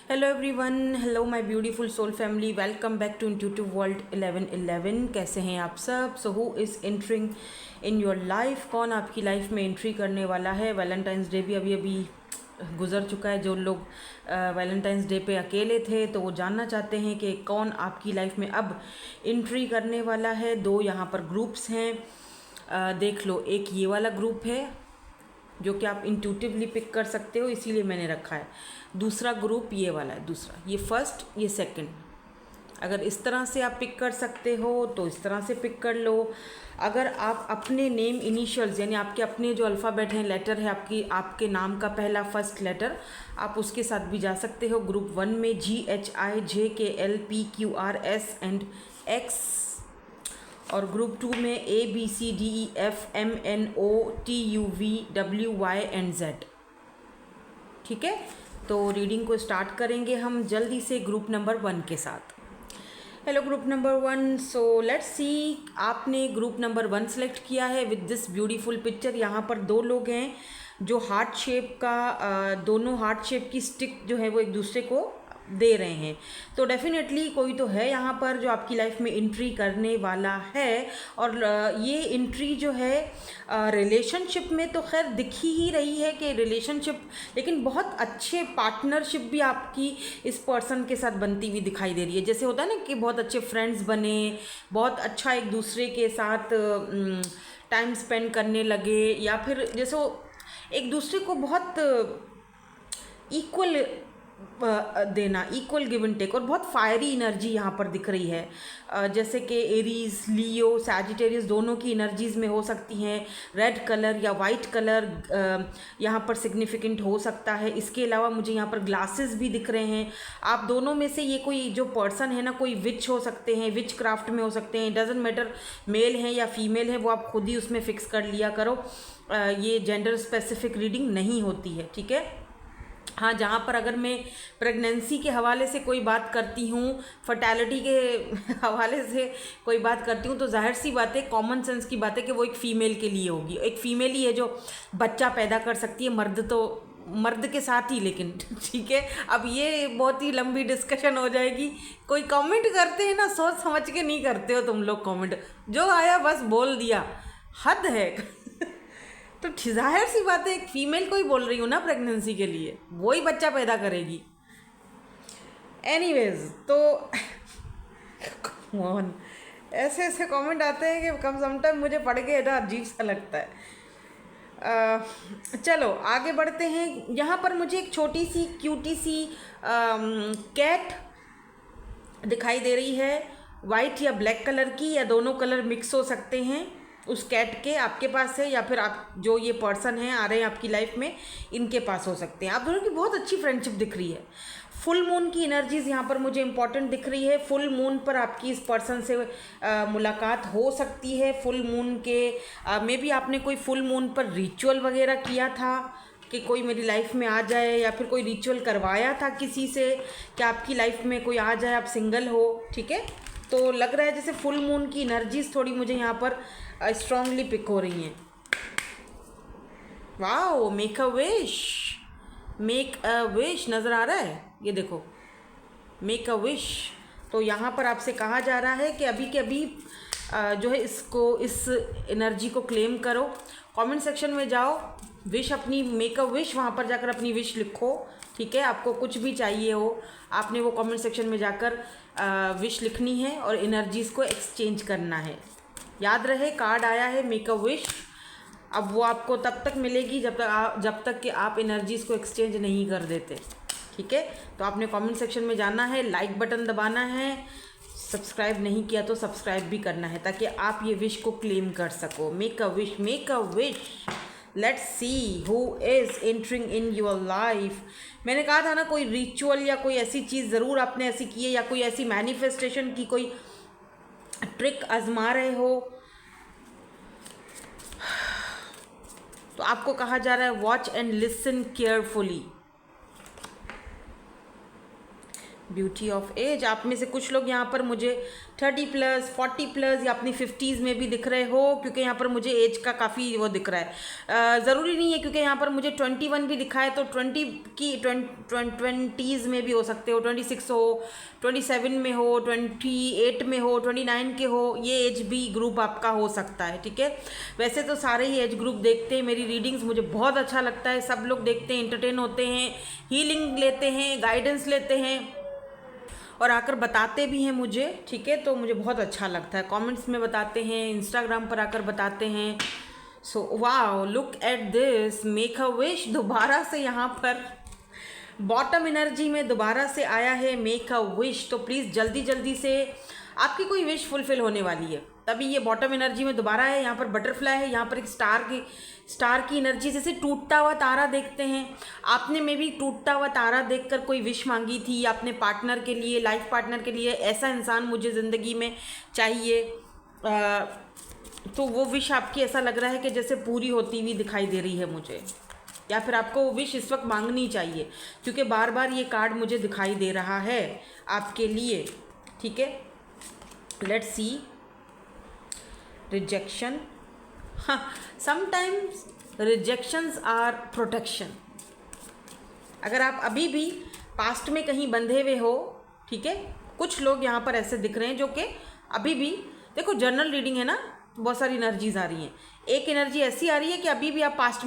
Hello everyone, hello my beautiful soul family, welcome back to intuitive world 1111। कैसे हैं आप सब? So who is entering in your life? कौन आपकी life में एंट्री करने वाला है? वैलेंटाइंस डे भी अभी अभी गुजर चुका है। जो लोग वैलेंटाइंस डे पे अकेले थे तो वो जानना चाहते हैं कि कौन आपकी लाइफ में अब एंट्री करने वाला है। दो यहाँ पर ग्रुप्स हैं, देख लो। एक ये वाला ग्रुप है जो कि आप इंट्यूटिवली पिक कर सकते हो, इसीलिए मैंने रखा है। दूसरा ग्रुप ये वाला है, दूसरा, ये फर्स्ट, ये सेकंड। अगर इस तरह से आप पिक कर सकते हो तो इस तरह से पिक कर लो। अगर आप अपने नेम इनिशियल्स यानी आपके अपने जो अल्फ़ाबेट हैं, लेटर है आपके नाम का पहला फर्स्ट लेटर, आप उसके साथ भी जा सकते हो। ग्रुप 1 में GHIJKLPQRS एंड X, और ग्रुप 2 में ABCDEFMNOTUVWY एंड Z। ठीक है, तो रीडिंग को स्टार्ट करेंगे हम जल्दी से ग्रुप नंबर 1 के साथ। Hello group number 1, so let's see. आपने ग्रुप नंबर 1 सेलेक्ट किया है विद दिस ब्यूटीफुल पिक्चर। यहाँ पर दो लोग हैं जो हार्ट शेप का दोनों हार्ट शेप की स्टिक जो है वो एक दूसरे को दे रहे हैं। तो डेफिनेटली कोई तो है यहाँ पर जो आपकी लाइफ में एंट्री करने वाला है। और ये एंट्री जो है रिलेशनशिप में तो खैर दिख ही रही है कि रिलेशनशिप, लेकिन बहुत अच्छे पार्टनरशिप भी आपकी इस पर्सन के साथ बनती हुई दिखाई दे रही है। जैसे होता है ना कि बहुत अच्छे फ्रेंड्स बने, बहुत अच्छा एक दूसरे के साथ टाइम स्पेंड करने लगे, या फिर जैसे वो एक दूसरे को बहुत इक्वल देना, इक्वल गिव एंड टेक, और बहुत फायरी एनर्जी यहाँ पर दिख रही है। जैसे कि एरीज, लियो, सैजिटेरियस दोनों की एनर्जीज में हो सकती हैं। रेड कलर या वाइट कलर यहाँ पर सिग्निफिकेंट हो सकता है। इसके अलावा मुझे यहाँ पर ग्लासेस भी दिख रहे हैं। आप दोनों में से ये कोई जो पर्सन है ना, कोई विच हो सकते हैं, विच क्राफ्ट में हो सकते हैं। डजेंट मैटर मेल है या फीमेल है, वो आप खुद ही उसमें फिक्स कर लिया करो। ये जेंडर स्पेसिफिक रीडिंग नहीं होती है, ठीक है। हाँ, जहाँ पर अगर मैं प्रेगनेंसी के हवाले से कोई बात करती हूँ, फर्टैलिटी के हवाले से कोई बात करती हूँ, तो जाहिर सी बात है, कॉमन सेंस की बात है कि वो एक फ़ीमेल के लिए होगी। एक फ़ीमेल ही है जो बच्चा पैदा कर सकती है, मर्द तो मर्द के साथ ही, लेकिन ठीक है। अब ये बहुत ही लंबी डिस्कशन हो जाएगी। कोई कमेंट करते हैं ना, सोच समझ के नहीं करते हो तुम लोग कमेंट, जो आया बस बोल दिया, हद है। तो जाहिर सी बात है, एक फीमेल को ही बोल रही हूँ ना प्रेगनेंसी के लिए, वो ही बच्चा पैदा करेगी। एनीवेज, तो मोहन ऐसे ऐसे कमेंट आते हैं कि कम समटाइम मुझे पढ़ के ऐसा अजीब सा लगता है। चलो आगे बढ़ते हैं। यहाँ पर मुझे एक छोटी सी क्यूटी सी कैट दिखाई दे रही है, वाइट या ब्लैक कलर की, या दोनों कलर मिक्स हो सकते हैं। उस कैट के आपके पास है, या फिर आप जो ये पर्सन हैं आ रहे हैं आपकी लाइफ में, इनके पास हो सकते हैं। आप दोनों की बहुत अच्छी फ्रेंडशिप दिख रही है। फुल मून की एनर्जीज यहाँ पर मुझे इंपॉर्टेंट दिख रही है। फुल मून पर आपकी इस पर्सन से मुलाकात हो सकती है। फुल मून के मे बी आपने कोई फुल मून पर रिचुअल वगैरह किया था कि कोई मेरी लाइफ में आ जाए, या फिर कोई रिचुअल करवाया था किसी से कि आपकी लाइफ में कोई आ जाए, आप सिंगल हो, ठीक है। तो लग रहा है जैसे फुल मून की एनर्जीज थोड़ी मुझे यहाँ पर स्ट्रांगली पिक हो रही हैं। Wow, make a wish, make a wish नज़र आ रहा है, ये देखो, मेक अ विश। तो यहाँ पर आपसे कहा जा रहा है कि अभी के अभी जो है इसको, इस एनर्जी को क्लेम करो। कमेंट सेक्शन में जाओ, विश अपनी, मेक अ विश, वहाँ पर जाकर अपनी विश लिखो, ठीक है। आपको कुछ भी चाहिए हो, आपने वो कमेंट सेक्शन में जाकर विश लिखनी है और एनर्जीज़ को एक्सचेंज करना है। याद रहे, कार्ड आया है मेक अ विश। अब वो आपको तब तक मिलेगी जब तक कि आप एनर्जीज़ को एक्सचेंज नहीं कर देते, ठीक है। तो आपने कमेंट सेक्शन में जाना है, लाइक बटन दबाना है, सब्सक्राइब नहीं किया तो सब्सक्राइब भी करना है, ताकि आप ये विश को क्लेम कर सको। Make a wish, make a wish. Let's see who is entering in your life. मैंने कहा था ना, कोई रिचुअल या कोई ऐसी चीज़ ज़रूर आपने ऐसी की है, या कोई ऐसी मैनिफेस्टेशन की कोई ट्रिक आजमा रहे हो। तो आपको कहा जा रहा है watch and listen carefully. Beauty of age. आप में से कुछ लोग यहाँ पर मुझे 30+, 40+ या अपनी 50s में भी दिख रहे हो, क्योंकि यहाँ पर मुझे एज का काफ़ी वो दिख रहा है। ज़रूरी नहीं है, क्योंकि यहाँ पर मुझे 21 भी दिखा है, तो 20s में भी हो सकते हो, 26 हो, 27 में हो, 28 में हो, 29 के हो, ये एज भी ग्रुप आपका हो सकता है। ठीक है, वैसे तो सारे ही एज ग्रुप देखते हैं मेरी रीडिंग्स, मुझे बहुत अच्छा लगता है, सब लोग देखते हैं, एंटरटेन होते हैं, हीलिंग लेते हैं, गाइडेंस लेते हैं और आकर बताते भी हैं मुझे। ठीक है, तो मुझे बहुत अच्छा लगता है, कमेंट्स में बताते हैं, इंस्टाग्राम पर आकर बताते हैं। So wow, look at this, make a wish. दोबारा से यहाँ पर बॉटम एनर्जी में दोबारा से आया है मेक अ विश। तो प्लीज़ जल्दी जल्दी से आपकी कोई विश फुलफिल होने वाली है, तभी ये बॉटम एनर्जी में दोबारा है। यहाँ पर बटरफ्लाई है, यहाँ पर एक स्टार की एनर्जी, जैसे टूटता हुआ तारा देखते हैं। आपने में भी टूटता हुआ तारा देखकर कोई विश मांगी थी अपने पार्टनर के लिए, लाइफ पार्टनर के लिए, ऐसा इंसान मुझे ज़िंदगी में चाहिए। तो वो विश आपकी ऐसा लग रहा है कि जैसे पूरी होती हुई दिखाई दे रही है मुझे, या फिर आपको वो विश इस वक्त मांगनी चाहिए, क्योंकि बार बार ये कार्ड मुझे दिखाई दे रहा है आपके लिए। ठीक है, लेट्स सी। रिजेक्शन, हाँ, समटाइम्स रिजेक्शंस आर प्रोटेक्शन। अगर आप अभी भी पास्ट में कहीं बंधे हुए हो, ठीक है, कुछ लोग यहाँ पर ऐसे दिख रहे हैं जो कि अभी भी, देखो जनरल रीडिंग है ना, बहुत सारी एनर्जीज आ रही हैं। एक एनर्जी ऐसी आ रही है कि अभी भी आप पास्ट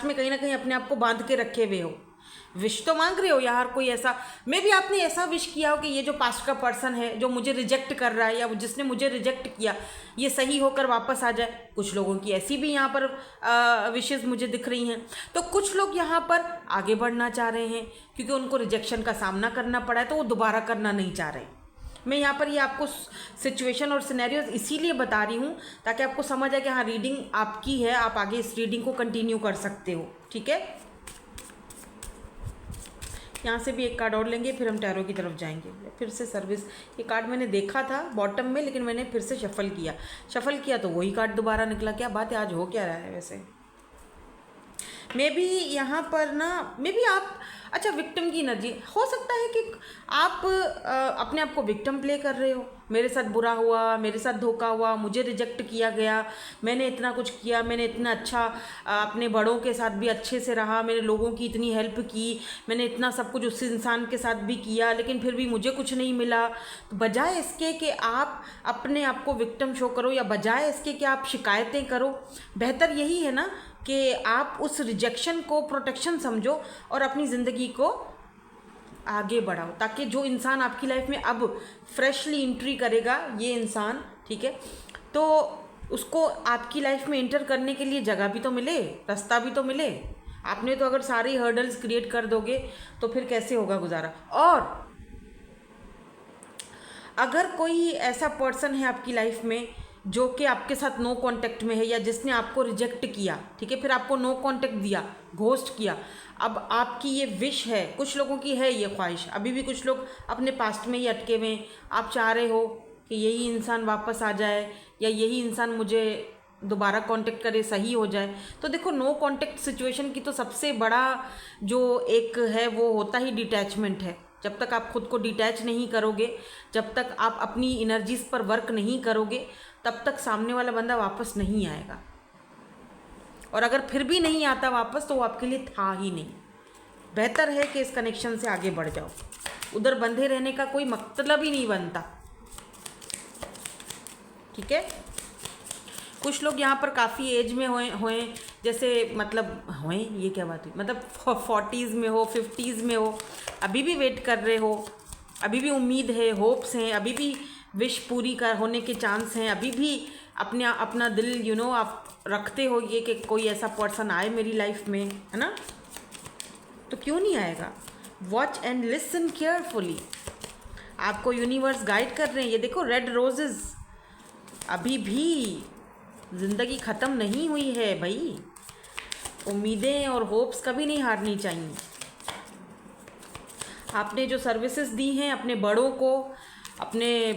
में कहीं ना कहीं अपने आप को बांध के रखे हुए हो, विश तो मांग रहे हो यार, कोई ऐसा मे भी आपने ऐसा विश किया हो कि ये जो पास्ट का पर्सन है जो मुझे रिजेक्ट कर रहा है, या जिसने मुझे रिजेक्ट किया, ये सही होकर वापस आ जाए। कुछ लोगों की ऐसी भी यहाँ पर विशेस मुझे दिख रही हैं। तो कुछ लोग यहाँ पर आगे बढ़ना चाह रहे हैं, क्योंकि उनको रिजेक्शन का सामना करना पड़ा है, तो वो दोबारा करना नहीं चाह रहे। मैं यहाँ पर ये आपको सिचुएशन और सिनेरियोज इसीलिए बता रही हूँ ताकि आपको समझ आए कि हाँ, रीडिंग आपकी है, आप आगे इस रीडिंग को कंटिन्यू कर सकते हो। ठीक है, यहाँ से भी एक कार्ड और लेंगे, फिर हम टैरो की तरफ जाएंगे। फिर से सर्विस, ये कार्ड मैंने देखा था बॉटम में, लेकिन मैंने फिर से शफल किया तो वही कार्ड दोबारा निकला। क्या बात है, आज हो क्या रहा है वैसे। मे बी यहाँ पर ना, मे बी आप, अच्छा, विक्टिम की एनर्जी हो सकता है कि आप अपने आप को विक्टिम प्ले कर रहे हो। मेरे साथ बुरा हुआ, मेरे साथ धोखा हुआ, मुझे रिजेक्ट किया गया, मैंने इतना कुछ किया, मैंने इतना अच्छा अपने बड़ों के साथ भी अच्छे से रहा, मैंने लोगों की इतनी हेल्प की, मैंने इतना सब कुछ उस इंसान के साथ भी किया, लेकिन फिर भी मुझे कुछ नहीं मिला। तो बजाय इसके कि आप अपने आप को विक्टिम शो करो, या बजाय इसके कि आप शिकायतें करो, बेहतर यही है ना कि आप उस रिजेक्शन को प्रोटेक्शन समझो और अपनी ज़िंदगी को आगे बढ़ाओ, ताकि जो इंसान आपकी लाइफ में अब फ्रेशली एंट्री करेगा, ये इंसान, ठीक है, तो उसको आपकी लाइफ में एंटर करने के लिए जगह भी तो मिले, रास्ता भी तो मिले। आपने तो अगर सारी हर्डल्स क्रिएट कर दोगे तो फिर कैसे होगा गुजारा। और अगर कोई ऐसा पर्सन है आपकी लाइफ में जो कि आपके साथ नो कांटेक्ट में है, या जिसने आपको रिजेक्ट किया, ठीक है, फिर आपको नो कांटेक्ट दिया, घोस्ट किया, अब आपकी ये विश है, कुछ लोगों की है ये ख्वाहिश, अभी भी कुछ लोग अपने पास्ट में ही अटके हुए हैं, आप चाह रहे हो कि यही इंसान वापस आ जाए, या यही इंसान मुझे दोबारा कांटेक्ट करे, सही हो जाए। तो देखो, नो कांटेक्ट सिचुएशन की तो सबसे बड़ा जो एक है वो होता ही डिटैचमेंट है। जब तक आप खुद को डिटैच नहीं करोगे, जब तक आप अपनी एनर्जीज पर वर्क नहीं करोगे, तब तक सामने वाला बंदा वापस नहीं आएगा। और अगर फिर भी नहीं आता वापस, तो वो आपके लिए था ही नहीं। बेहतर है कि इस कनेक्शन से आगे बढ़ जाओ, उधर बंधे रहने का कोई मतलब ही नहीं बनता। ठीक है, कुछ लोग यहाँ पर काफ़ी एज में होए, जैसे मतलब होए, ये क्या बात हुई, मतलब 40s में हो, 50s में हो, अभी भी वेट कर रहे हो, अभी भी उम्मीद है, होप्स हैं, अभी भी विश पूरी होने के चांस हैं, अभी भी अपना दिल आप रखते हो ये कि कोई ऐसा पर्सन आए मेरी लाइफ में, है ना। तो क्यों नहीं आएगा। वॉच एंड लिसन केयरफुली, आपको यूनिवर्स गाइड कर रहे हैं। ये देखो, रेड रोजेस, अभी भी ज़िंदगी ख़त्म नहीं हुई है भाई। उम्मीदें और होप्स कभी नहीं हारनी चाहिए। आपने जो सर्विसेज दी हैं अपने बड़ों को, अपने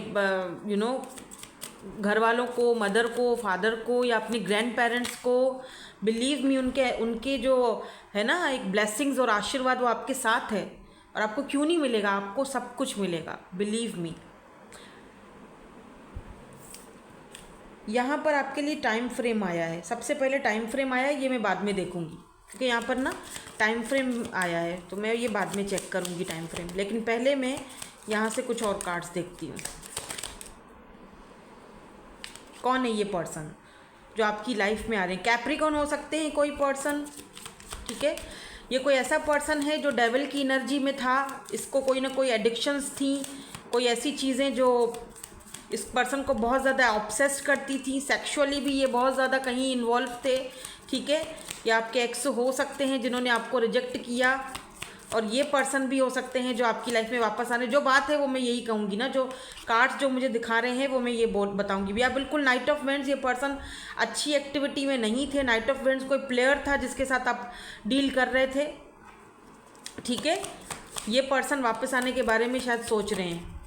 घर वालों को, मदर को, फादर को, या अपने ग्रैंड पेरेंट्स को, बिलीव मी, उनके जो है ना एक ब्लेसिंग्स और आशीर्वाद वो आपके साथ है। और आपको क्यों नहीं मिलेगा, आपको सब कुछ मिलेगा, बिलीव मी। यहाँ पर आपके लिए टाइम फ्रेम आया है, सबसे पहले टाइम फ्रेम आया है, ये मैं बाद में देखूँगी क्योंकि यहाँ पर ना टाइम फ्रेम आया है, तो मैं ये बाद में चेक करूँगी टाइम फ्रेम। लेकिन पहले मैं यहाँ से कुछ और कार्ड्स देखती हूँ। कौन है ये पर्सन जो आपकी लाइफ में आ रहे हैं? कैप्रिकॉर्न हो सकते हैं कोई पर्सन, ठीक है। ये कोई ऐसा पर्सन है जो डेविल की एनर्जी में था, इसको कोई ना कोई एडिक्शंस थी, कोई ऐसी चीज़ें जो इस पर्सन को बहुत ज़्यादा ऑब्सेस्ड करती थी, सेक्सुअली भी ये बहुत ज़्यादा कहीं इन्वॉल्व थे, ठीक है। या आपके एक्स हो सकते हैं जिन्होंने आपको रिजेक्ट किया, और ये पर्सन भी हो सकते हैं जो आपकी लाइफ में वापस आने। जो बात है वो मैं यही कहूँगी ना, जो कार्ड्स जो मुझे दिखा रहे हैं वो मैं ये बताऊँगी भैया। बिल्कुल नाइट ऑफ वेंट्स, ये पर्सन अच्छी एक्टिविटी में नहीं थे। नाइट ऑफ वेंट्स कोई प्लेयर था जिसके साथ आप डील कर रहे थे, ठीक है। ये पर्सन वापस आने के बारे में शायद सोच रहे हैं।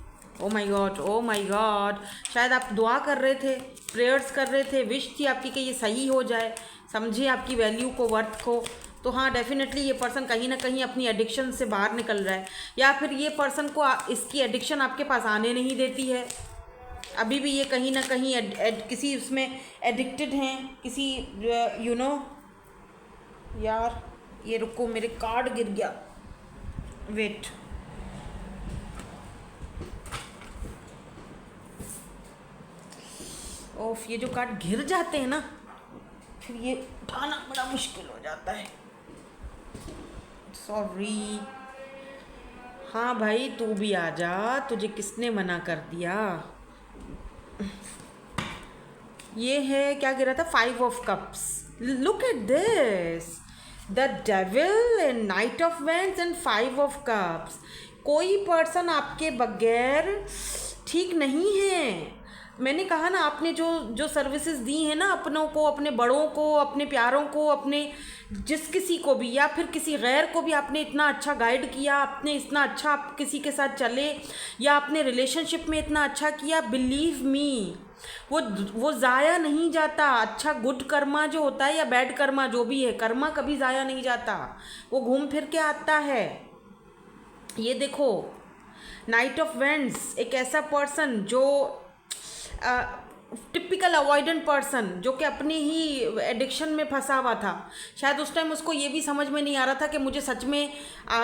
Oh my God, oh my God, शायद आप दुआ कर रहे थे, प्रेयर्स कर रहे थे, विश थी आपकी कि ये सही हो जाए, समझिए आपकी वैल्यू को, वर्थ को। तो हाँ, डेफिनेटली ये पर्सन कहीं ना कहीं अपनी एडिक्शन से बाहर निकल रहा है, या फिर ये पर्सन को इसकी एडिक्शन आपके पास आने नहीं देती है। अभी भी ये कहीं ना कहीं किसी उसमें एडिक्टेड हैं, किसी यू नो। यार ये रुको, मेरे कार्ड गिर गया, वेट। ओफ, ये जो कार्ड गिर जाते हैं ना फिर ये उठाना बड़ा मुश्किल हो जाता है, सॉरी। हाँ भाई, तू भी आ जा, तुझे किसने मना कर दिया। ये है, क्या गिरा था? 5 of cups. Look at this, the devil and night of vents and 5 of cups. कोई पर्सन आपके बगैर ठीक नहीं है। मैंने कहा ना, आपने जो सर्विसेज दी हैं ना अपनों को, अपने बड़ों को, अपने प्यारों को, अपने जिस किसी को भी या फिर किसी गैर को भी आपने इतना अच्छा गाइड किया, आपने इतना अच्छा आप किसी के साथ चले, या आपने रिलेशनशिप में इतना अच्छा किया, बिलीव मी वो ज़ाया नहीं जाता। अच्छा गुड कर्मा जो होता है या बैड कर्मा जो भी है, कर्मा कभी ज़ाया नहीं जाता, वो घूम फिर के आता है। ये देखो, नाइट ऑफ वेंट्स एक ऐसा पर्सन जो टिपिकल अवॉइडेंट पर्सन, जो कि अपनी ही एडिक्शन में फंसा हुआ था। शायद उस टाइम उसको ये भी समझ में नहीं आ रहा था कि मुझे सच में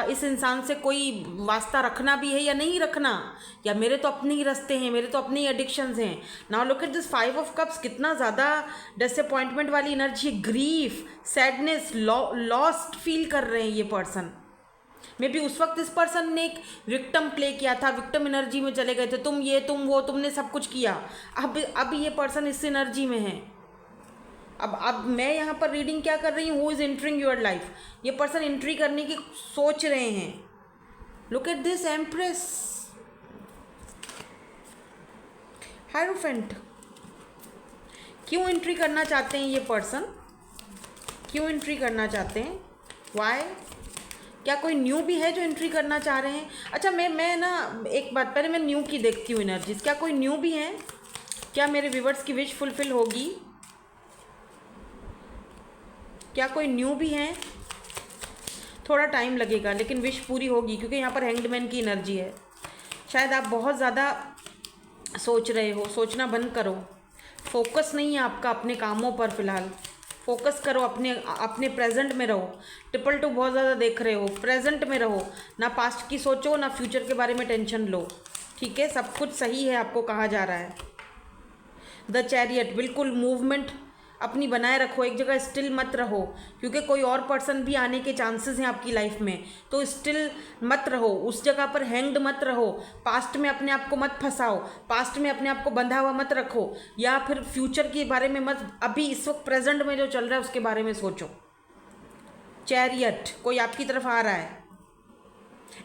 इस इंसान से कोई वास्ता रखना भी है या नहीं रखना, या मेरे तो अपने ही रास्ते हैं, मेरे तो अपनी एडिक्शंस हैं। Now look at this 5 of cups, कितना ज़्यादा डिसअपॉइंटमेंट वाली energy, grief, sadness, lost feel कर रहे हैं ये पर्सन। मे बी उस वक्त इस पर्सन ने एक विक्टिम प्ले किया था, विक्टिम एनर्जी में चले गए थे, तुम ये तुम वो, तुमने सब कुछ किया। अब ये पर्सन इस एनर्जी में है। अब मैं यहाँ पर रीडिंग क्या कर रही हूँ, who is entering your life. ये पर्सन एंट्री करने की सोच रहे हैं। Look at this empress, hierophant. क्यों एंट्री करना चाहते हैं ये पर्सन, क्यों एंट्री करना चाहते हैं, वाई? क्या कोई न्यू भी है जो एंट्री करना चाह रहे हैं? अच्छा, मैं ना एक बात, पहले मैं न्यू की देखती हूँ एनर्जीज। क्या कोई न्यू भी है? क्या मेरे व्यूवर्स की विश फुलफिल होगी? क्या कोई न्यू भी है? थोड़ा टाइम लगेगा लेकिन विश पूरी होगी, क्योंकि यहाँ पर हैंग्ड मैन की एनर्जी है। शायद आप बहुत ज़्यादा सोच रहे हो, सोचना बंद करो। फोकस नहीं है आपका अपने कामों पर फ़िलहाल, फोकस करो अपने प्रेजेंट में रहो। 222 बहुत ज़्यादा देख रहे हो, प्रेजेंट में रहो, ना पास्ट की सोचो ना फ्यूचर के बारे में टेंशन लो, ठीक है। सब कुछ सही है आपको कहा जा रहा है। द चैरियट, बिल्कुल मूवमेंट अपनी बनाए रखो, एक जगह स्टिल मत रहो, क्योंकि कोई और पर्सन भी आने के चांसेस हैं आपकी लाइफ में। तो स्टिल मत रहो, उस जगह पर हैंग्ड मत रहो, पास्ट में अपने आप को मत फंसाओ, पास्ट में अपने आप को बंधा हुआ मत रखो, या फिर फ्यूचर के बारे में मत, अभी इस वक्त प्रेजेंट में जो चल रहा है उसके बारे में सोचो। चैरियट, कोई आपकी तरफ आ रहा है।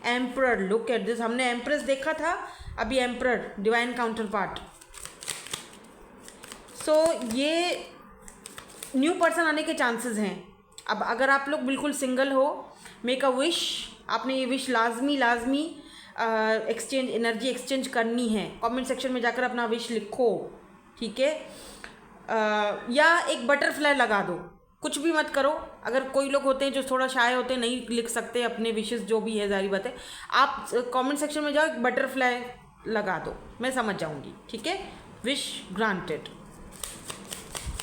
एम्परर, लुक एट दिस, हमने एम्प्रेस देखा था, अभी एम्परर, डिवाइन काउंटर पार्ट। सो ये न्यू पर्सन आने के चांसेस हैं। अब अगर आप लोग बिल्कुल सिंगल हो, मेक अ विश, आपने ये विश लाजमी एक्सचेंज, एनर्जी एक्सचेंज करनी है। कमेंट सेक्शन में जाकर अपना विश लिखो, ठीक है। या एक बटरफ्लाई लगा दो, कुछ भी मत करो। अगर कोई लोग होते हैं जो थोड़ा शाय होते हैं, नहीं लिख सकते अपने विशेष, जो भी है जारी बात है, आप कमेंट सेक्शन में जाओ, एक बटरफ्लाई लगा दो, मैं समझ जाऊंगी, ठीक है। विश ग्रांटेड,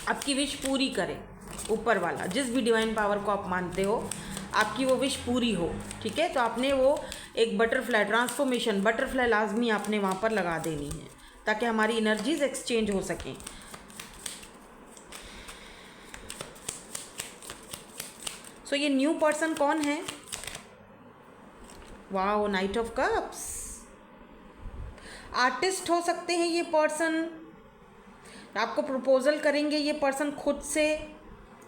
आपकी विश पूरी करे ऊपर वाला, जिस भी डिवाइन पावर को आप मानते हो, आपकी वो विश पूरी हो, ठीक है। तो आपने वो एक बटरफ्लाई ट्रांसफॉर्मेशन, बटरफ्लाई लाजमी आपने वहाँ पर लगा देनी है, ताकि हमारी एनर्जीज एक्सचेंज हो सकें। सो ये न्यू पर्सन कौन है? Wow, night of cups. Artist हो सकते हैं ये पर्सन, आपको प्रपोजल करेंगे ये पर्सन खुद से।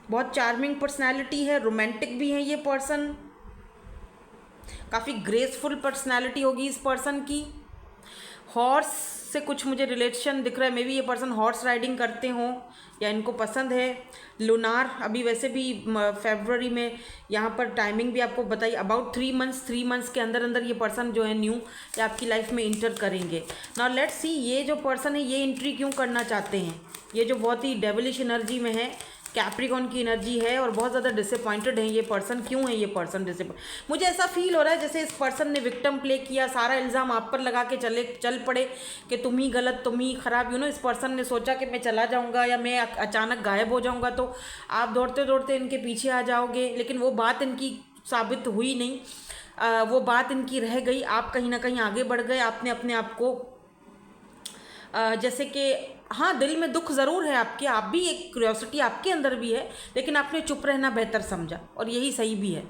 बहुत चार्मिंग पर्सनालिटी है, रोमांटिक भी है ये पर्सन, काफ़ी ग्रेसफुल पर्सनालिटी होगी इस पर्सन की। हॉर्स से कुछ मुझे रिलेशन दिख रहा है, मे बी ये पर्सन हॉर्स राइडिंग करते हों या इनको पसंद है। लूनार, अभी वैसे भी फरवरी में यहाँ पर टाइमिंग भी आपको बताई, अबाउट 3 मंथ्स के अंदर अंदर ये पर्सन जो है न्यू ये आपकी लाइफ में इंटर करेंगे। नाउ लेट्स सी, ये जो पर्सन है ये एंट्री क्यों करना चाहते हैं? ये जो बहुत ही डेविलिश एनर्जी में है, कैप्रिकॉन की एनर्जी है, और बहुत ज़्यादा डिसअपॉइंटेड है ये पर्सन। क्यों है ये पर्सन डिसअपॉइंट? मुझे ऐसा फील हो रहा है जैसे इस पर्सन ने विक्टिम प्ले किया, सारा इल्ज़ाम आप पर लगा के चल पड़े कि तुम ही गलत, तुम ही खराब। इस पर्सन ने सोचा कि मैं चला जाऊंगा या मैं अचानक गायब हो जाऊंगा तो आप दौड़ते दौड़ते इनके पीछे आ जाओगे, लेकिन वो बात इनकी साबित हुई नहीं, वो बात इनकी रह गई। आप कहीं ना कहीं आगे बढ़ गए, आपने अपने आप को जैसे कि, हाँ, दिल में दुख ज़रूर है आपके, आप भी, एक क्यूरियोसिटी आपके अंदर भी है, लेकिन आपने चुप रहना बेहतर समझा, और यही सही भी है,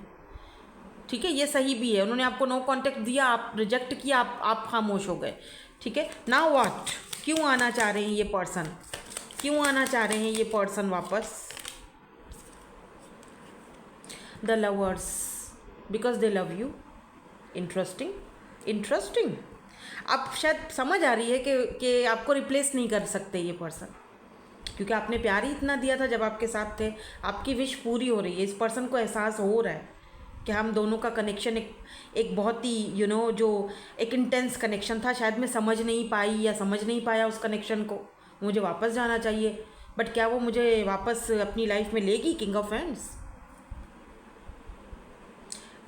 ठीक है, ये सही भी है। उन्होंने आपको नो कांटेक्ट दिया, आप रिजेक्ट किया, आप खामोश हो गए, ठीक है। नाउ व्हाट, क्यों आना चाह रहे हैं ये पर्सन? क्यों आना चाह रहे हैं ये पर्सन वापस? The lovers, because they love you. Interesting. अब शायद समझ आ रही है कि आपको रिप्लेस नहीं कर सकते ये पर्सन, क्योंकि आपने प्यार ही इतना दिया था जब आपके साथ थे। आपकी विश पूरी हो रही है, इस पर्सन को एहसास हो रहा है कि हम दोनों का कनेक्शन एक बहुत ही जो एक इंटेंस कनेक्शन था, शायद मैं समझ नहीं पाई या समझ नहीं पाया उस कनेक्शन को, मुझे वापस जाना चाहिए। बट क्या वो मुझे वापस अपनी लाइफ में लेगी? King of hands,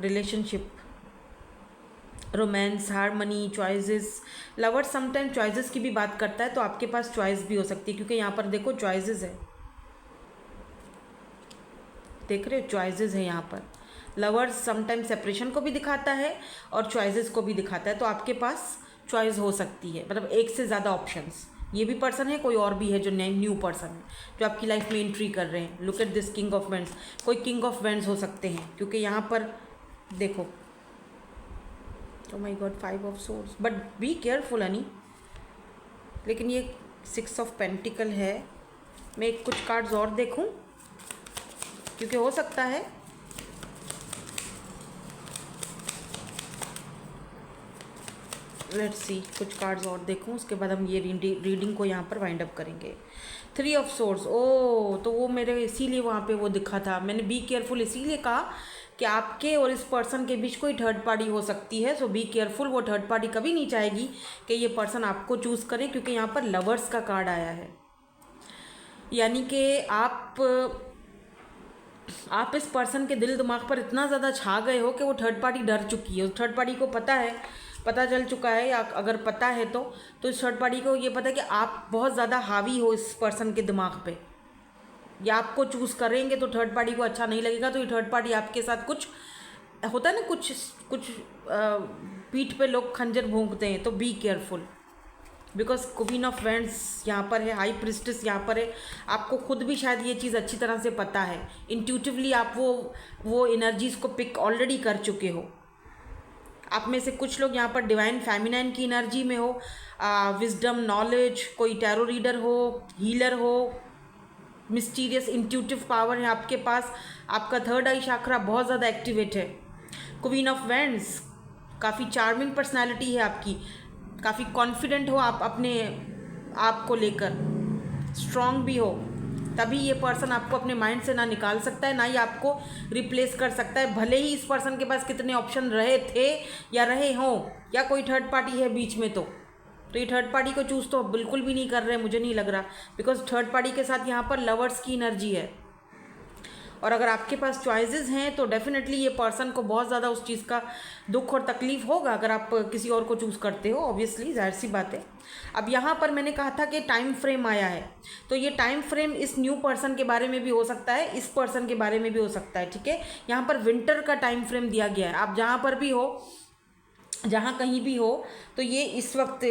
relationship, romance, harmony, choices. Lovers sometime choices की भी बात करता है, तो आपके पास चॉइस भी हो सकती है, क्योंकि यहाँ पर देखो चॉइसेस है, देख रहे हो, चॉइसेस है यहाँ पर। लवर्स समटाइम सेपरेशन को भी दिखाता है और चॉइसेस को भी दिखाता है, तो आपके पास चॉइस हो सकती है, मतलब एक से ज़्यादा ऑप्शंस। ये भी पर्सन है, कोई और भी है जो न्यू पर्सन है जो आपकी लाइफ में एंट्री कर रहे हैं। Look at this king of vends, कोई किंग ऑफ वेंड्स हो सकते हैं, क्योंकि यहाँ पर देखो, oh my god, 5 of swords, but be careful Honey. लेकिन ये 6 of पेंटिकल है। मैं कुछ कार्ड्स और देखूं, क्योंकि हो सकता है लेट्स सी, कुछ कार्ड्स और देखूं, उसके बाद हम ये रीडिंग को यहाँ पर वाइंड अप करेंगे। 3 of swords, ओ, तो वो मेरे इसीलिए वहाँ पे वो दिखा था, मैंने बी केयरफुल इसीलिए कहा कि आपके और इस पर्सन के बीच कोई थर्ड पार्टी हो सकती है। सो बी केयरफुल, वो थर्ड पार्टी कभी नहीं चाहेगी कि ये पर्सन आपको चूज़ करे, क्योंकि यहाँ पर लवर्स का कार्ड आया है, यानी कि आप इस पर्सन के दिल दिमाग पर इतना ज़्यादा छा गए हो कि वो थर्ड पार्टी डर चुकी है। उस थर्ड पार्टी को पता चल चुका है, या अगर पता है तो इस थर्ड पार्टी को ये पता है कि आप बहुत ज़्यादा हावी हो इस पर्सन के दिमाग पे, या आपको चूज़ करेंगे तो थर्ड पार्टी को अच्छा नहीं लगेगा। तो ये थर्ड पार्टी आपके साथ कुछ होता है ना, कुछ पीठ पे लोग खंजर भोंकते हैं, तो be careful, because queen of vends यहाँ पर है, हाई प्रिस्टेस यहाँ पर है। आपको खुद भी शायद ये चीज़ अच्छी तरह से पता है, इंट्यूटिवली आप वो एनर्जीज़ को पिक ऑलरेडी कर चुके हो। आप में से कुछ लोग यहाँ पर डिवाइन फेमिनाइन की एनर्जी में हो, विजडम, नॉलेज, कोई टैरो रीडर हो, हीलर हो, मिस्टीरियस इंट्यूटिव पावर है आपके पास। आपका थर्ड आई शाखरा बहुत ज़्यादा एक्टिवेट है। क्वीन ऑफ वेंड्स, काफ़ी चार्मिंग पर्सनालिटी है आपकी, काफ़ी कॉन्फिडेंट हो आप अपने आप को लेकर, स्ट्रॉन्ग भी हो, तभी ये पर्सन आपको अपने माइंड से ना निकाल सकता है, ना ही आपको रिप्लेस कर सकता है। भले ही इस पर्सन के पास कितने ऑप्शन रहे थे या रहे हों, या कोई थर्ड पार्टी है बीच में, तो ये थर्ड पार्टी को चूज़ तो बिल्कुल भी नहीं कर रहे, मुझे नहीं लग रहा, बिकॉज थर्ड पार्टी के साथ यहाँ पर लवर्स की एनर्जी है। और अगर आपके पास चॉइसेस हैं तो डेफिनेटली ये पर्सन को बहुत ज़्यादा उस चीज़ का दुख और तकलीफ होगा अगर आप किसी और को चूज़ करते हो, ऑब्वियसली, जाहिर सी बात है। अब यहाँ पर मैंने कहा था कि टाइम फ्रेम आया है, तो ये टाइम फ्रेम इस न्यू पर्सन के बारे में भी हो सकता है, इस पर्सन के बारे में भी हो सकता है, ठीक है। यहाँ पर विंटर का टाइम फ्रेम दिया गया है। आप जहाँ पर भी हो, जहाँ कहीं भी हो, तो ये इस वक्त,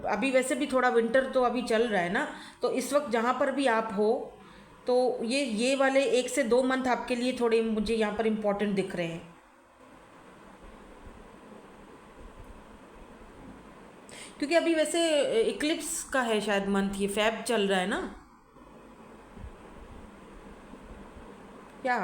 अभी वैसे भी थोड़ा विंटर तो अभी चल रहा है ना, तो इस वक्त जहाँ पर भी आप हो, तो ये वाले 1 से 2 मंथ आपके लिए थोड़े मुझे यहाँ पर इम्पोर्टेंट दिख रहे हैं, क्योंकि अभी वैसे इक्लिप्स का है शायद मंथ, ये फेब चल रहा है ना, क्या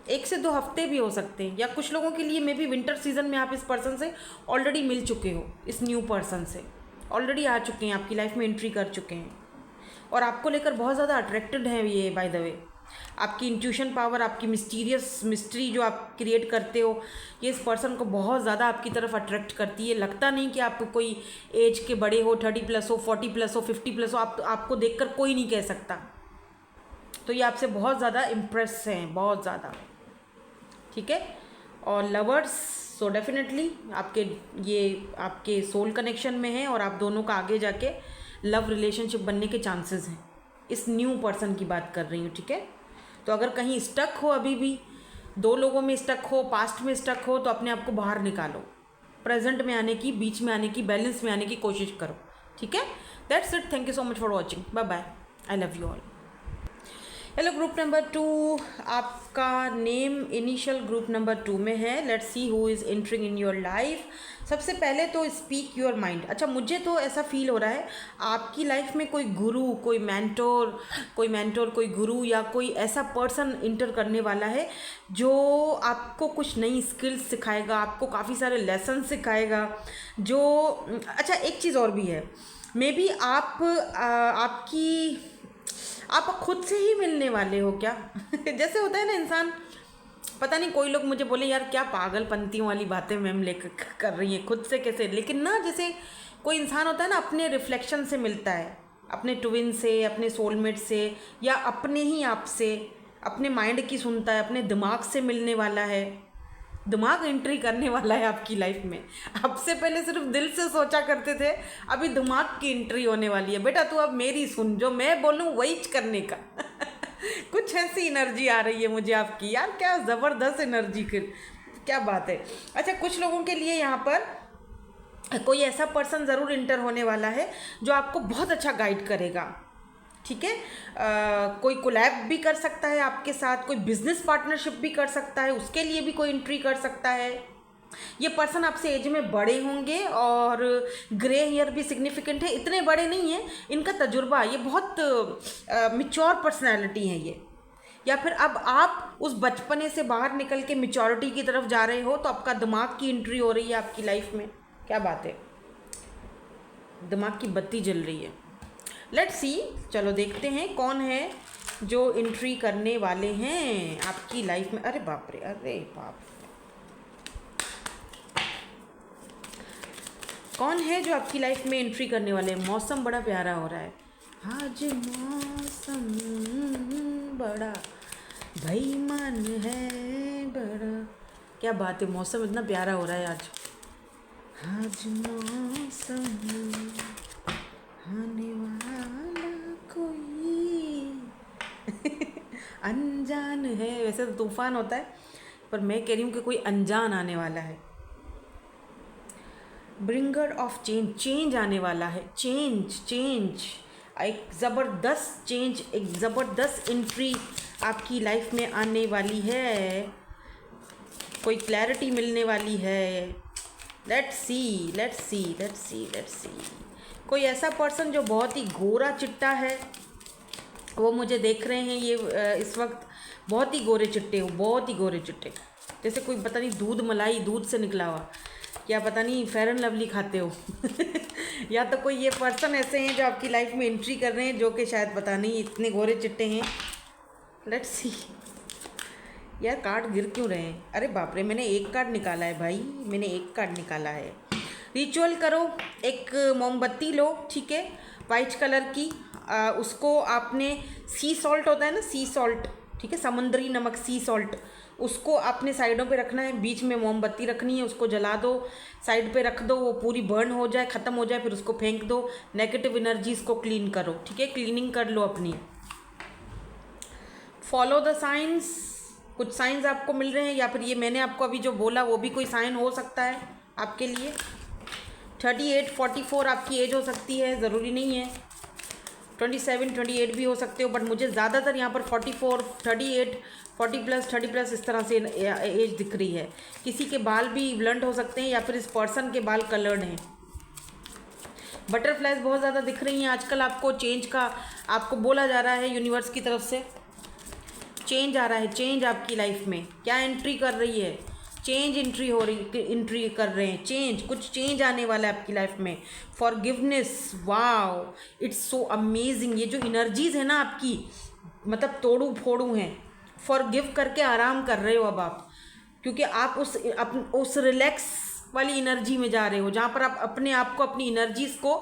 1 से 2 हफ्ते भी हो सकते हैं, या कुछ लोगों के लिए मे बी विंटर सीजन में आप इस पर्सन से ऑलरेडी मिल चुके हो, इस न्यू पर्सन से ऑलरेडी आ चुके हैं, आपकी लाइफ में एंट्री कर चुके हैं और आपको लेकर बहुत ज़्यादा अट्रैक्टेड हैं ये। बाय द वे, आपकी इंट्यूशन पावर, आपकी मिस्टीरियस जो आप क्रिएट करते हो, ये इस पर्सन को बहुत ज़्यादा आपकी तरफ अट्रैक्ट करती है। लगता नहीं कि आप कोई एज के बड़े हो, 30+ हो, 40+ हो, 50+ हो, आपको देखकर कोई नहीं कह सकता, तो ये आपसे बहुत ज़्यादा इम्प्रेस हैं, बहुत ज़्यादा, ठीक है। और लवर्स, सो डेफिनेटली आपके सोल कनेक्शन में है और आप दोनों का आगे जाके लव रिलेशनशिप बनने के चांसेस हैं, इस न्यू पर्सन की बात कर रही हूँ, ठीक है। तो अगर कहीं स्टक हो, अभी भी 2 लोगों में स्टक हो, पास्ट में स्टक हो, तो अपने आप को बाहर निकालो, प्रेजेंट में आने की, बीच में आने की, बैलेंस में आने की कोशिश करो, ठीक है। That's it, thank you so much for watching, bye bye, I love you all. Hello group number 2, आपका नेम इनिशियल ग्रुप नंबर 2 में है। Let's see who is entering in your life. सबसे पहले तो स्पीक योर माइंड। अच्छा, मुझे तो ऐसा फील हो रहा है आपकी लाइफ में कोई गुरु, कोई मेंटोर, कोई गुरु या कोई ऐसा पर्सन इंटर करने वाला है जो आपको कुछ नई स्किल्स सिखाएगा, आपको काफ़ी सारे लेसन सिखाएगा। जो अच्छा, एक चीज़ और भी है, मे बी आप खुद से ही मिलने वाले हो क्या? जैसे होता है ना इंसान, पता नहीं, कोई लोग मुझे बोले यार क्या पागलपंतियों वाली बातें मैम लेकर कर रही हैं, खुद से कैसे? लेकिन ना, जैसे कोई इंसान होता है ना, अपने रिफ्लेक्शन से मिलता है, अपने ट्विन से, अपने सोलमेट से, या अपने ही आप से, अपने माइंड की सुनता है, अपने दिमाग से मिलने वाला है। दिमाग एंट्री करने वाला है आपकी लाइफ में। अब से पहले सिर्फ दिल से सोचा करते थे, अभी दिमाग की एंट्री होने वाली है। बेटा तू अब मेरी सुन, जो मैं बोलूँ वही करने का। कुछ ऐसी एनर्जी आ रही है मुझे आपकी, यार क्या ज़बरदस्त एनर्जी, क्या बात है। अच्छा, कुछ लोगों के लिए यहाँ पर कोई ऐसा पर्सन ज़रूर इंटर होने वाला है जो आपको बहुत अच्छा गाइड करेगा, ठीक है। कोई कोलैब भी कर सकता है आपके साथ, कोई बिजनेस पार्टनरशिप भी कर सकता है, उसके लिए भी कोई एंट्री कर सकता है। ये पर्सन आपसे एज में बड़े होंगे और ग्रे हेयर भी सिग्निफिकेंट है, इतने बड़े नहीं हैं, इनका तजुर्बा, ये बहुत मैच्योर पर्सनैलिटी है ये। या फिर अब आप उस बचपने से बाहर निकल के मैच्योरिटी की तरफ जा रहे हो, तो आपका दिमाग की एंट्री हो रही है आपकी लाइफ में। क्या बात है, दिमाग की बत्ती जल रही है। लेट्स सी, चलो देखते हैं कौन है जो एंट्री करने वाले हैं आपकी लाइफ में। अरे बाप रे, अरे बाप, कौन है जो आपकी लाइफ में एंट्री करने वाले हैं? मौसम बड़ा प्यारा हो रहा है आज, मौसम बड़ा बेईमान है बड़ा। क्या बात है, मौसम इतना प्यारा हो रहा है आज मौसम आने वाला कोई अनजान है। वैसे तो तूफान होता है, पर मैं कह रही हूँ कि कोई अनजान आने वाला है। ब्रिंगर ऑफ चेंज, चेंज आने वाला है, चेंज, एक ज़बरदस्त चेंज, एक ज़बरदस्त एंट्री आपकी लाइफ में आने वाली है, कोई क्लैरिटी मिलने वाली है। लेट्स सी। कोई ऐसा पर्सन जो बहुत ही गोरा चिट्टा है, वो मुझे देख रहे हैं ये इस वक्त, बहुत ही गोरे चिट्टे, जैसे कोई पता नहीं दूध मलाई दूध से निकला हुआ, या पता नहीं फेयर एंड लवली खाते हो। या तो कोई ये पर्सन ऐसे हैं जो आपकी लाइफ में एंट्री कर रहे हैं, जो कि शायद पता नहीं इतने गोरे चिट्टे हैं। लेट्स सी, यार कार्ड गिर क्यों रहे हैं? अरे बाप रे, मैंने एक कार्ड निकाला है भाई, मैंने एक कार्ड निकाला है। रिचुअल करो, एक मोमबत्ती लो, ठीक है, वाइट कलर की, उसको आपने सी सॉल्ट होता है ना, सी सॉल्ट, ठीक है, समुद्री नमक, सी सॉल्ट, उसको आपने साइडों पे रखना है, बीच में मोमबत्ती रखनी है, उसको जला दो, साइड पे रख दो, वो पूरी बर्न हो जाए, ख़त्म हो जाए, फिर उसको फेंक दो, नेगेटिव एनर्जीज को क्लीन करो। ठीक है, क्लीनिंग कर लो अपनी। फॉलो द साइंस, कुछ साइंस आपको मिल रहे हैं, या फिर ये मैंने आपको अभी जो बोला वो भी कोई साइन हो सकता है आपके लिए। 38, 44 आपकी एज हो सकती है, ज़रूरी नहीं है 27, 28 भी हो सकते हो, बट मुझे ज़्यादातर यहाँ पर 44, 38, 40+, 30+ इस तरह से एज दिख रही है। किसी के बाल भी ब्लंट हो सकते हैं, या फिर इस पर्सन के बाल कलर्ड हैं। बटरफ्लाइज बहुत ज़्यादा दिख रही हैं आजकल आपको, चेंज का आपको बोला जा रहा है यूनिवर्स की तरफ से, चेंज आ रहा है, चेंज आपकी लाइफ में क्या एंट्री कर रही है, चेंज एंट्री हो रही, एंट्री कर रहे हैं, चेंज, कुछ चेंज आने वाला है आपकी लाइफ में। Forgiveness, wow, it's so amazing. ये जो एनर्जीज है ना आपकी, मतलब तोड़ू फोड़ू हैं, फॉरगिव करके आराम कर रहे हो अब आप, क्योंकि आप उस रिलैक्स वाली एनर्जी में जा रहे हो, जहाँ पर आप अपने आप को, अपनी एनर्जीज को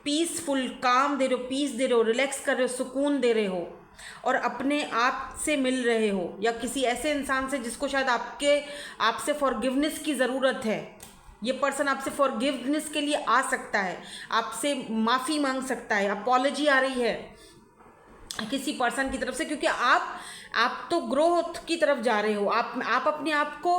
पीसफुल, काम दे रहे हो, पीस दे रहे हो, रिलैक्स कर रहे हो, सुकून दे रहे हो, और अपने आप से मिल रहे हो, या किसी ऐसे इंसान से जिसको शायद आपसे फॉरगिवनेस की ज़रूरत है। ये पर्सन आपसे फॉरगिवनेस के लिए आ सकता है, आपसे माफ़ी मांग सकता है, अपॉलॉजी आ रही है किसी पर्सन की तरफ से, क्योंकि आप तो ग्रोथ की तरफ जा रहे हो, आप अपने आप को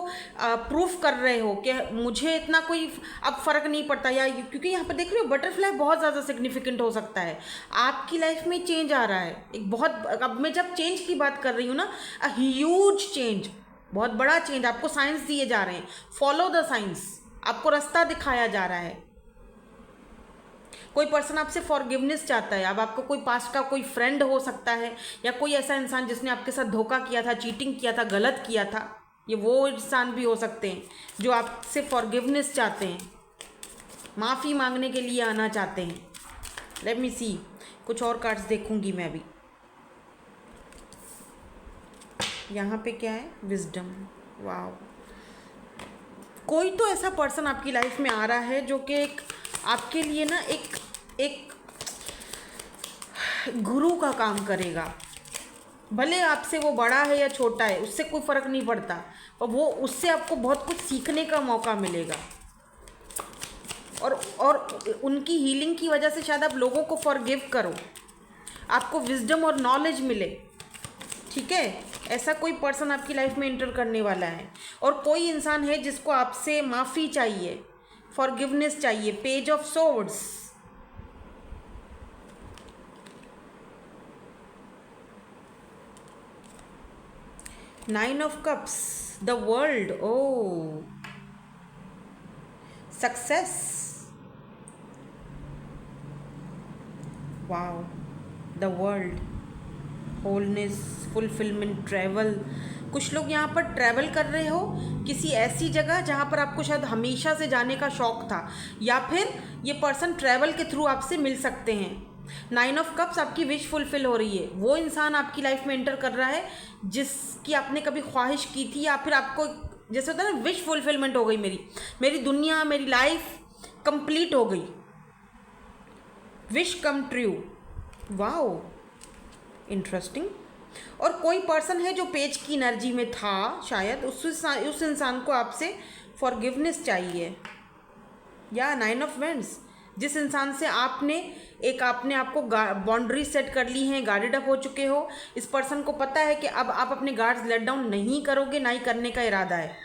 प्रूफ कर रहे हो कि मुझे इतना कोई अब फ़र्क नहीं पड़ता, या क्योंकि यहाँ पर देख रहे हो बटरफ्लाई बहुत ज़्यादा सिग्निफिकेंट हो सकता है। आपकी लाइफ में चेंज आ रहा है एक बहुत, अब मैं जब चेंज की बात कर रही हूँ ना, अ ह्यूज चेंज, बहुत बड़ा चेंज, आपको साइंस दिए जा रहे हैं, फॉलो द साइंस, आपको रास्ता दिखाया जा रहा है। कोई पर्सन आपसे फॉरगिवनेस चाहता है, अब आपको कोई पास्ट का कोई फ्रेंड हो सकता है, या कोई ऐसा इंसान जिसने आपके साथ धोखा किया था, चीटिंग किया था, गलत किया था, ये वो इंसान भी हो सकते हैं जो आपसे फॉरगिवनेस चाहते हैं, माफ़ी मांगने के लिए आना चाहते हैं। लेट मी सी, कुछ और कार्ड्स देखूंगी मैं भी। यहाँ पे क्या है, विजडम, वाह, कोई तो ऐसा पर्सन आपकी लाइफ में आ रहा है जो कि एक आपके लिए ना एक गुरु का काम करेगा, भले आपसे वो बड़ा है या छोटा है, उससे कोई फ़र्क नहीं पड़ता, और वो उससे आपको बहुत कुछ सीखने का मौका मिलेगा, और उनकी हीलिंग की वजह से शायद आप लोगों को फॉरगिव करो, आपको विजडम और नॉलेज मिले। ठीक है, ऐसा कोई पर्सन आपकी लाइफ में एंटर करने वाला है, और कोई इंसान है जिसको आपसे माफ़ी चाहिए, फॉरगिवनेस चाहिए। Page of swords, nine of cups, the world, oh success, wow, the world, wholeness, fulfilment, travel, कुछ लोग यहाँ पर ट्रैवल कर रहे हो किसी ऐसी जगह जहाँ पर आपको शायद हमेशा से जाने का शौक़ था, या फिर ये पर्सन ट्रैवल के थ्रू आपसे मिल सकते हैं। 9 ऑफ कप्स, आपकी विश फुलफिल हो रही है, वो इंसान आपकी लाइफ में एंटर कर रहा है जिसकी आपने कभी ख्वाहिश की थी, या फिर आपको जैसे होता है ना, विश फुलफिलमेंट हो गई, मेरी दुनिया, मेरी लाइफ कंप्लीट हो गई, wish come true, wow, interesting. और कोई पर्सन है जो पेज की एनर्जी में था, शायद उस इंसान को आपसे फॉरगिवनेस चाहिए, या 9 ऑफ वेंड्स, जिस इंसान से आपने आपको बाउंड्री सेट कर ली हैं, गार्डेड अप हो चुके हो, इस पर्सन को पता है कि अब आप अपने गार्ड्स लेट डाउन नहीं करोगे, ना ही करने का इरादा है।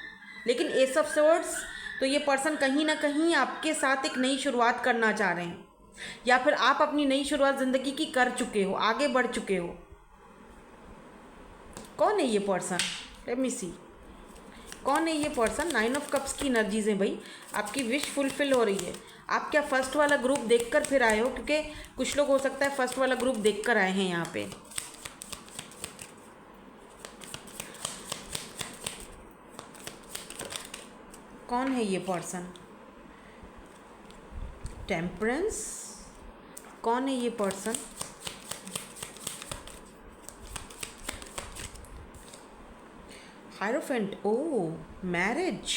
लेकिन एस ऑफ स्वॉर्ड्स, तो ये पर्सन कहीं ना कहीं आपके साथ एक नई शुरुआत करना चाह रहे हैं, या फिर आप अपनी नई शुरुआत ज़िंदगी की कर चुके हो, आगे बढ़ चुके हो। कौन है ये पर्सन, लेट मी सी, कौन है ये पर्सन। 9 ऑफ कप्स की एनर्जीज हैं भाई, आपकी विश फुलफिल हो रही है। आप क्या फर्स्ट वाला ग्रुप देखकर फिर आए हो, क्योंकि कुछ लोग हो सकता है फर्स्ट वाला ग्रुप देखकर आए हैं यहाँ पे। कौन है ये पर्सन, टेम्परेंस, कौन है ये पर्सन, हायरोफेंट, ओ मैरिज,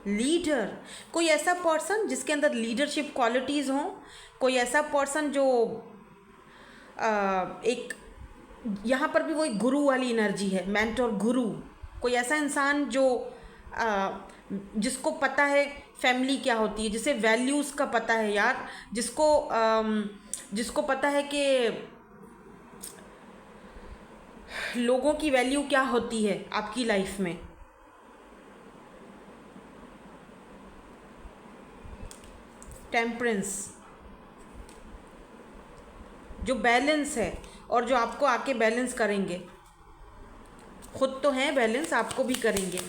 लीडर, कोई ऐसा पर्सन जिसके अंदर लीडरशिप क्वालिटीज़ हों, कोई ऐसा पर्सन जो एक यहाँ पर भी वही गुरु वाली एनर्जी है, मेंटर, गुरु। कोई ऐसा इंसान जो जिसको पता है फैमिली क्या होती है, जिसे वैल्यूज़ का पता है यार, जिसको पता है कि लोगों की वैल्यू क्या होती है आपकी लाइफ में। टेम्परेंस, जो बैलेंस है और जो आपको आके बैलेंस करेंगे। खुद तो हैं बैलेंस, आपको भी करेंगे,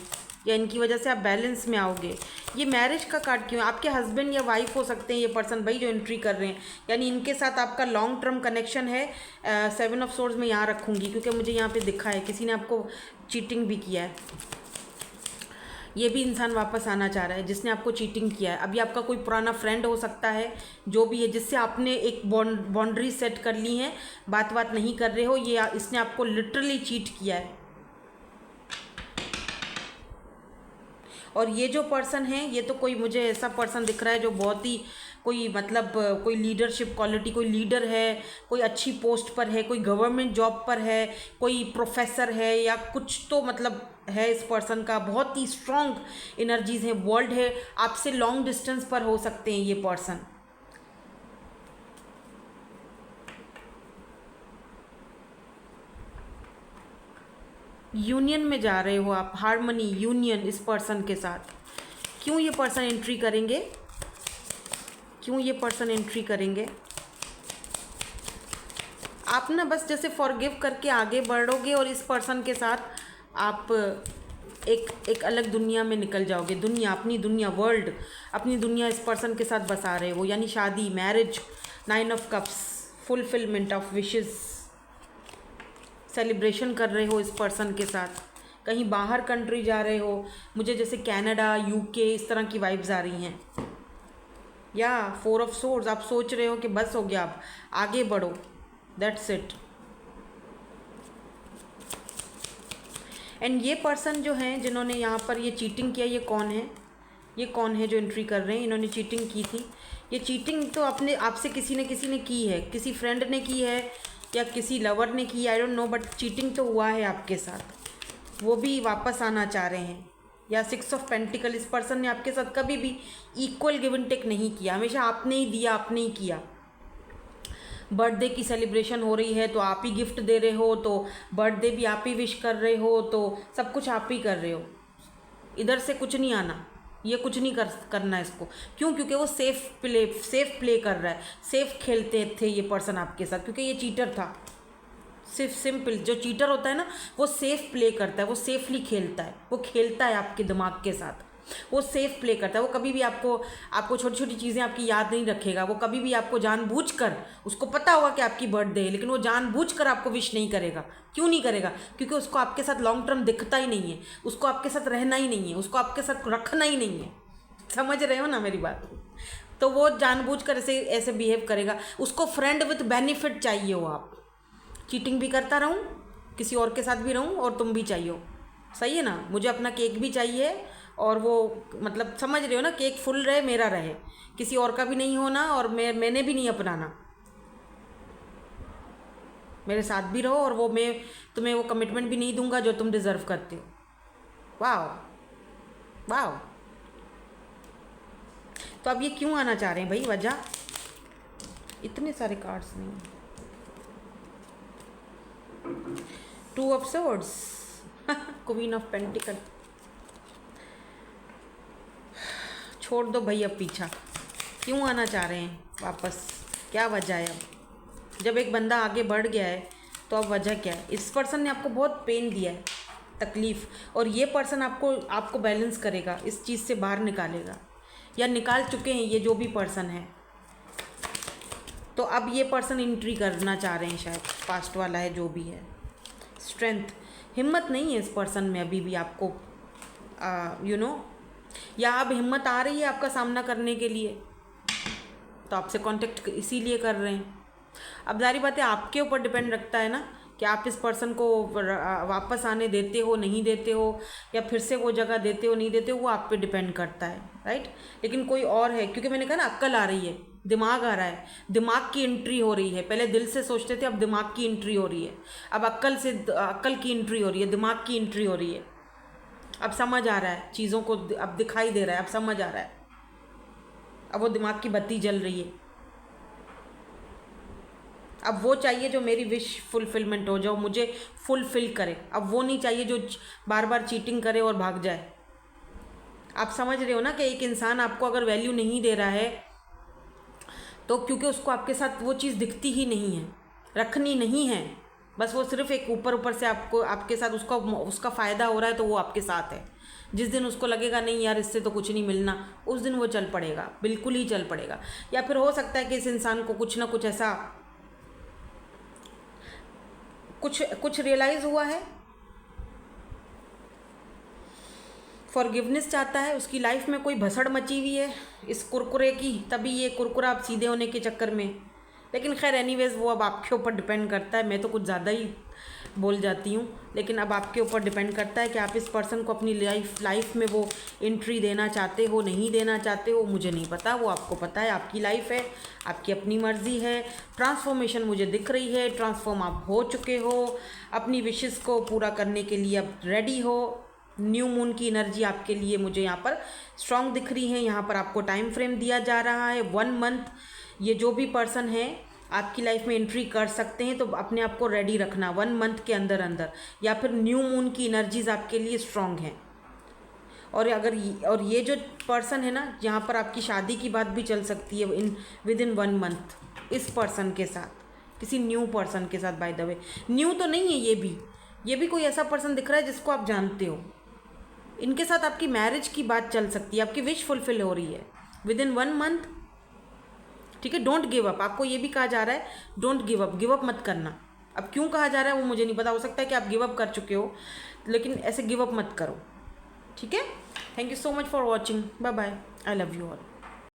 या इनकी वजह से आप बैलेंस में आओगे। ये मैरिज का कार्ड क्यों है? आपके हस्बैंड या वाइफ हो सकते हैं ये पर्सन भाई जो एंट्री कर रहे हैं, यानी इनके साथ आपका लॉन्ग टर्म कनेक्शन है। 7 ऑफ सोर्ड्स में यहाँ रखूँगी क्योंकि मुझे यहाँ पे दिखा है किसी ने आपको चीटिंग भी किया है। ये भी इंसान वापस आना चाह रहा है जिसने आपको चीटिंग किया है। अभी आपका कोई पुराना फ्रेंड हो सकता है, जो भी है, जिससे आपने एक बाउंड्री सेट कर ली है, बात नहीं कर रहे हो, ये इसने आपको लिटरली चीट किया है। और ये जो पर्सन है, ये तो कोई मुझे ऐसा पर्सन दिख रहा है जो बहुत ही कोई मतलब कोई लीडरशिप क्वालिटी, कोई लीडर है, कोई अच्छी पोस्ट पर है, कोई गवर्नमेंट जॉब पर है, कोई प्रोफेसर है, या कुछ तो मतलब है इस पर्सन का। बहुत ही स्ट्रॉन्ग एनर्जीज है, वर्ल्ड है, आपसे लॉन्ग डिस्टेंस पर हो सकते हैं ये पर्सन। यूनियन में जा रहे हो आप, हार्मनी, यूनियन इस पर्सन के साथ। क्यों ये पर्सन एंट्री करेंगे? क्यों ये पर्सन एंट्री करेंगे? आप ना बस जैसे फॉरगिव करके आगे बढ़ोगे और इस पर्सन के साथ आप एक अलग दुनिया में निकल जाओगे। दुनिया, अपनी दुनिया, वर्ल्ड, अपनी दुनिया इस पर्सन के साथ बसा रहे हो, यानी शादी, marriage, 9 of cups, fulfilment of wishes, celebration कर रहे हो इस पर्सन के साथ। कहीं बाहर कंट्री जा रहे हो, मुझे जैसे कनाडा, यूके इस तरह की वाइब्स आ रही हैं। या 4 ऑफ सोर्ड्स, आप सोच रहे हो कि बस हो गया, आप आगे बढ़ो, दैट्स इट। एंड ये पर्सन जो हैं जिन्होंने यहाँ पर ये चीटिंग किया, ये कौन है? ये कौन है जो एंट्री कर रहे हैं? इन्होंने चीटिंग की थी। ये चीटिंग तो अपने आपसे किसी ने की है, किसी फ्रेंड ने की है या किसी लवर ने की, I don't know, but cheating तो हुआ है आपके साथ। वो भी वापस आना चाह रहे हैं। या 6 ऑफ पेंटिकल, इस पर्सन ने आपके साथ कभी भी इक्वल गिव एंड टेक नहीं किया, हमेशा आपने ही दिया, आपने ही किया। बर्थडे की सेलिब्रेशन हो रही है तो आप ही गिफ्ट दे रहे हो, तो बर्थडे भी आप ही विश कर रहे हो, तो सब कुछ आप ही कर रहे हो। इधर से कुछ नहीं आना, ये कुछ नहीं करना इसको। क्यों? क्योंकि वो सेफ प्ले कर रहा है, सेफ खेलते थे ये पर्सन आपके साथ, क्योंकि ये चीटर था। सिर्फ सिंपल, जो चीटर होता है ना, वो सेफ प्ले करता है, वो सेफली खेलता है, वो खेलता है आपके दिमाग के साथ, वो सेफ प्ले करता है। वो कभी भी आपको छोटी छोटी चीज़ें आपकी याद नहीं रखेगा। वो कभी भी आपको जानबूझकर, उसको पता होगा कि आपकी बर्थडे है, लेकिन वो जानबूझकर आपको विश नहीं करेगा। क्यों नहीं करेगा? क्योंकि उसको आपके साथ लॉन्ग टर्म दिखता ही नहीं है, उसको आपके साथ रहना ही नहीं है, उसको आपके साथ रखना ही नहीं है। समझ रहे हो ना मेरी बात? तो वो जानबूझकर ऐसे बिहेव करेगा। उसको फ्रेंड विथ बेनिफिट चाहिए हो आप। चीटिंग भी करता रहूं, किसी और के साथ भी रहूं, और तुम भी चाहिए हो, सही है ना? मुझे अपना केक भी चाहिए, और वो मतलब समझ रहे हो ना, केक फुल रहे, मेरा रहे, किसी और का भी नहीं होना, और मैंने भी नहीं अपनाना। मेरे साथ भी रहो, और वो मैं तुम्हें वो कमिटमेंट भी नहीं दूंगा जो तुम डिज़र्व करते हो। वाह वाह। तो अब ये क्यों आना चाह रहे हैं भाई? वजह, इतने सारे कार्ड्स नहीं। 2 of swords, queen of pentacle. छोड़ दो भाई अब पीछा। क्यों आना चाह रहे हैं वापस? क्या वजह है? अब जब एक बंदा आगे बढ़ गया है तो अब वजह क्या है? इस पर्सन ने आपको बहुत पेन दिया है, तकलीफ़, और ये पर्सन आपको बैलेंस करेगा, इस चीज़ से बाहर निकालेगा, या निकाल चुके हैं ये जो भी पर्सन है। तो अब ये पर्सन एंट्री करना चाह रहे हैं, शायद पास्ट वाला है जो भी है। स्ट्रेंथ, हिम्मत नहीं है इस पर्सन में अभी भी आपको, या अब हिम्मत आ रही है आपका सामना करने के लिए, तो आपसे कांटेक्ट इसीलिए कर रहे हैं। अब जारी बात है, आपके ऊपर डिपेंड रखता है ना कि आप इस पर्सन को वापस आने देते हो नहीं देते हो, या फिर से वो जगह देते हो नहीं देते हो, वो आप पे डिपेंड करता है, राइट। लेकिन कोई और है, क्योंकि मैंने कहा ना अक्ल आ रही है, दिमाग आ रहा है, दिमाग की एंट्री हो रही है। पहले दिल से सोचते थे, अब दिमाग की एंट्री हो रही है, अब अक्ल की एंट्री हो रही है, दिमाग की एंट्री हो रही है। अब समझ आ रहा है चीज़ों को, अब दिखाई दे रहा है, अब समझ आ रहा है, अब वो दिमाग की बत्ती जल रही है। अब वो चाहिए जो मेरी विश फुलफिलमेंट हो, जो मुझे फुलफिल करे। अब वो नहीं चाहिए जो बार बार चीटिंग करे और भाग जाए। आप समझ रहे हो ना कि एक इंसान आपको अगर वैल्यू नहीं दे रहा है तो क्योंकि उसको आपके साथ वो चीज़ दिखती ही नहीं है, रखनी नहीं है, बस वो सिर्फ एक ऊपर ऊपर से आपको आपके साथ उसका फ़ायदा हो रहा है तो वो आपके साथ है। जिस दिन उसको लगेगा नहीं यार इससे तो कुछ नहीं मिलना, उस दिन वो चल पड़ेगा, बिल्कुल ही चल पड़ेगा। या फिर हो सकता है कि इस इंसान को कुछ ना कुछ ऐसा कुछ रियलाइज़ हुआ है, फॉरगिवनेस चाहता है, उसकी लाइफ में कोई भसड़ मची हुई है इस कुरकुरे की, तभी ये कुरकुरा आप सीधे होने के चक्कर में। लेकिन खैर एनीवेज़ वो अब आपके ऊपर डिपेंड करता है। मैं तो कुछ ज़्यादा ही बोल जाती हूँ, लेकिन अब आपके ऊपर डिपेंड करता है कि आप इस पर्सन को अपनी लाइफ में वो एंट्री देना चाहते हो नहीं देना चाहते हो, मुझे नहीं पता, वो आपको पता है। आपकी लाइफ है, आपकी अपनी मर्ज़ी है। ट्रांसफॉर्मेशन मुझे दिख रही है, ट्रांसफॉर्म आप हो चुके हो, अपनी विशेज़ को पूरा करने के लिए अब रेडी हो। न्यू मून की एनर्जी आपके लिए मुझे यहाँ पर स्ट्रॉन्ग दिख रही है। यहाँ पर आपको टाइम फ्रेम दिया जा रहा है 1 मंथ। ये जो भी पर्सन है आपकी लाइफ में एंट्री कर सकते हैं, तो अपने आप को रेडी रखना 1 मंथ के अंदर अंदर, या फिर न्यू मून की एनर्जीज आपके लिए स्ट्रॉन्ग हैं। और ये जो पर्सन है ना, यहाँ पर आपकी शादी की बात भी चल सकती है विद इन 1 मंथ इस पर्सन के साथ, किसी न्यू पर्सन के साथ। बाय द वे न्यू तो नहीं है, ये भी कोई ऐसा पर्सन दिख रहा है जिसको आप जानते हो। इनके साथ आपकी मैरिज की बात चल सकती है, आपकी विश फुलफिल हो रही है विद इन 1 मंथ, ठीक है। डोंट गिव अप, आपको ये भी कहा जा रहा है डोंट गिव अप मत करना। अब क्यों कहा जा रहा है वो मुझे नहीं पता, हो सकता है कि आप गिव अप कर चुके हो, लेकिन ऐसे गिव अप मत करो, ठीक है। Thank you so much for watching, bye bye, I love you all.